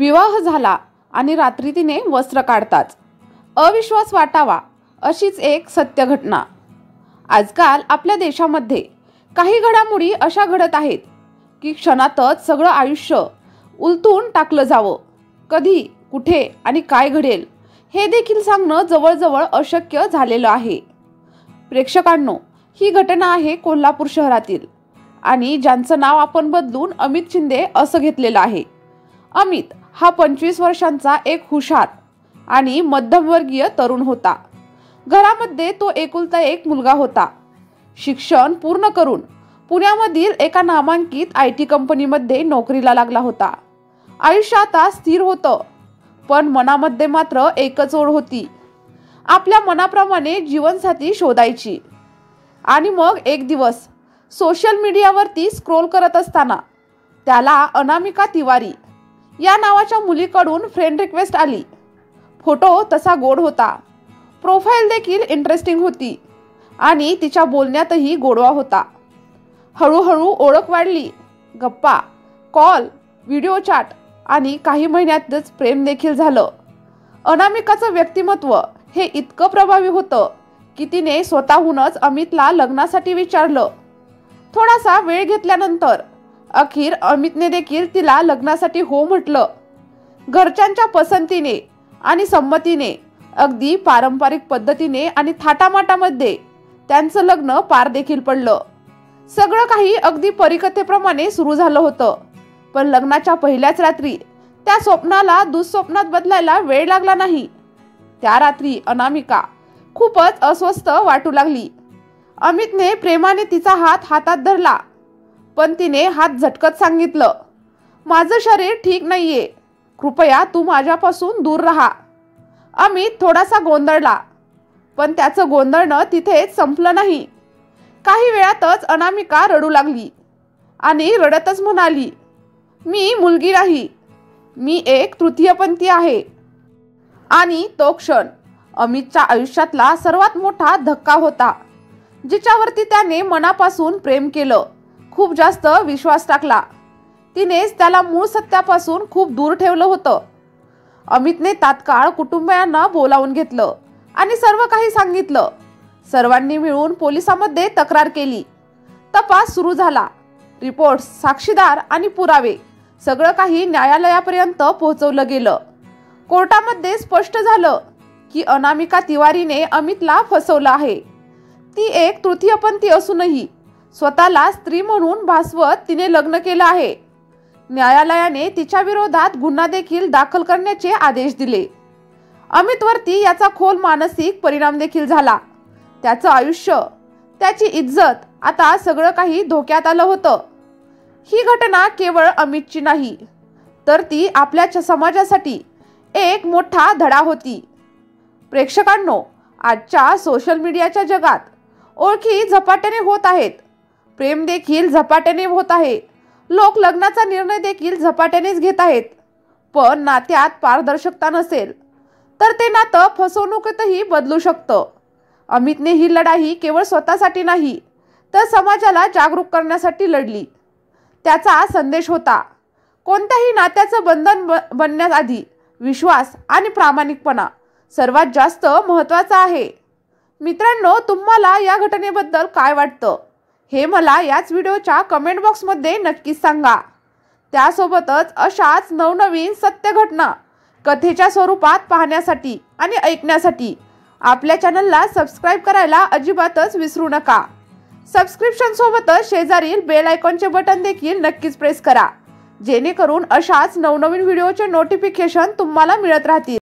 विवाह झाला आणि रात्री तिने वस्त्र काढताच अविश्वास वाटावा अशीच एक सत्य घटना। आजकाल आपल्या देशामध्ये काही घडामोडी अशा घडत आहेत की क्षणातच सगळं आयुष्य उलटून टाकलं जावं। कधी कुठे आणि काय घडेल हे देखील सांगणं जवळजवळ अशक्य झालेलं आहे। प्रेक्षकांनो, ही घटना आहे कोल्हापूर शहरातील आणि ज्यांचं नाव आपण बदलून अमित शिंदे असं घेतलेलं आहे। अमित हा 25 वर्षांचा एक हुशार आणि मध्यमवर्गीय तरुण होता। घरामध्ये तो एकुलता एक मुलगा होता। शिक्षण पूर्ण करून पुण्यामधील एका नामांकित IT कंपनीमध्ये नोकरीला लागला होता। आयुष्य आता स्थिर होतं, पण मनामध्ये मात्र एकच ओढ होती, आपल्या मनाप्रमाणे जीवनसाथी शोधायची। आणि मग एक दिवस सोशल मीडियावरती स्क्रोल करत असताना त्याला अनामिका तिवारी या नावाच्या मुलीकडून फ्रेंड रिक्वेस्ट आली। फोटो तसा गोड होता, प्रोफाईल देखील इंटरेस्टिंग होती आणि तिच्या बोलण्यातही गोडवा होता। हळूहळू ओळख वाढली, गप्पा, कॉल, व्हिडिओ चॅट आणि काही महिन्यातच प्रेम देखील झालं। अनामिकाचं व्यक्तिमत्व हे इतकं प्रभावी होतं की तिने स्वतःहूनच अमितला लग्नासाठी विचारलं। थोडासा वेळ घेतल्यानंतर अखेर अमितने देखील तिला लग्नासाठी हो म्हटलं। घरच्यांच्या पसंतीने आणि संमतीने अगदी पारंपरिक पद्धतीने आणि थाटामाटामध्ये त्यांचं लग्न पार देखील पडलं। सगळं काही अगदी परिकथेप्रमाणे सुरू झालं होतं, पण लग्नाच्या पहिल्याच रात्री त्या स्वप्नाला दुःस्वप्नात बदलायला वेळ लागला नाही। त्या रात्री अनामिका खूपच अस्वस्थ वाटू लागली। अमितने प्रेमाने तिचा हात हातात धरला, पण तिने हात झटकत सांगितलं, माझं शरीर ठीक नाहीये, कृपया तू माझ्यापासून दूर राहा। अमित थोडासा गोंधळला, पण त्याचं गोंधळणं तिथेच संपलं नाही। काही वेळातच अनामिका रडू लागली आणि रडतच म्हणाली, मी मुलगी नाही, मी एक तृतीयपंथी आहे। आणि तो क्षण अमितच्या आयुष्यातला सर्वात मोठा धक्का होता, जिच्यावरती त्याने मनापासून प्रेम केलं, खूप जास्त विश्वास टाकला। तिनेच त्याला मूळ सत्यापासून खूप दूर ठेवलं होतं। अमितने तात्काळ कुटुंबियांना बोलावून घेतलं आणि सर्व काही सांगितलं। सर्वांनी मिळून पोलिसांमध्ये तक्रार केली। तपास सुरू झाला। रिपोर्ट्स, साक्षीदार आणि पुरावे सगळं काही न्यायालयापर्यंत पोहोचवलं गेलं। कोर्टामध्ये स्पष्ट झालं की अनामिका तिवारीने अमितला फसवलं आहे। ती एक तृतीयपंथी असूनही स्वतःला स्त्री म्हणून भासवत तिने लग्न केलं आहे। न्यायालयाने तिच्या विरोधात गुन्हा देखील दाखल करण्याचे आदेश दिले। अमितवरती याचा खोल मानसिक परिणाम देखील झाला। त्याचं आयुष्य, त्याची इज्जत, आता सगळं काही धोक्यात आलं होतं। ही घटना केवळ अमितची नाही, तर ती आपल्या समाजासाठी एक मोठा धडा होती। प्रेक्षकांनो, आजच्या सोशल मीडियाच्या जगात ओळखी झपाट्याने होत आहेत, प्रेम देखील झपाट्याने होत आहे, लोक लग्नाचा निर्णय देखील झपाट्यानेच घेत आहेत। पण नात्यात पारदर्शकता नसेल तर ते नातं फसवणुकीतही बदलू शकतं। अमितने ही लढाई केवळ स्वतःसाठी नाही, तर समाजाला जागरूक करण्यासाठी लढली। त्याचा संदेश होता, कोणत्याही नात्याचं बंधन बनण्याआधी विश्वास आणि प्रामाणिकपणा सर्वात जास्त महत्त्वाचा आहे। मित्रांनो, तुम्हाला या घटनेबद्दल काय वाटतं हे मला याच व्हिडिओच्या कमेंट बॉक्समध्ये नक्कीच सांगा। त्यासोबतच अशाच नवनवीन सत्य घटना कथेच्या स्वरूपात पाहण्यासाठी आणि ऐकण्यासाठी आपल्या चॅनलला सबस्क्राईब करायला अजिबातच विसरू नका। सबस्क्रिप्शन सोबतच शेजारील बेल आयकॉनचे बटन देखील नक्कीच प्रेस करा, जेणेकरून अशाच नवनवीन व्हिडिओचे नोटिफिकेशन तुम्हाला मिळत राहतील।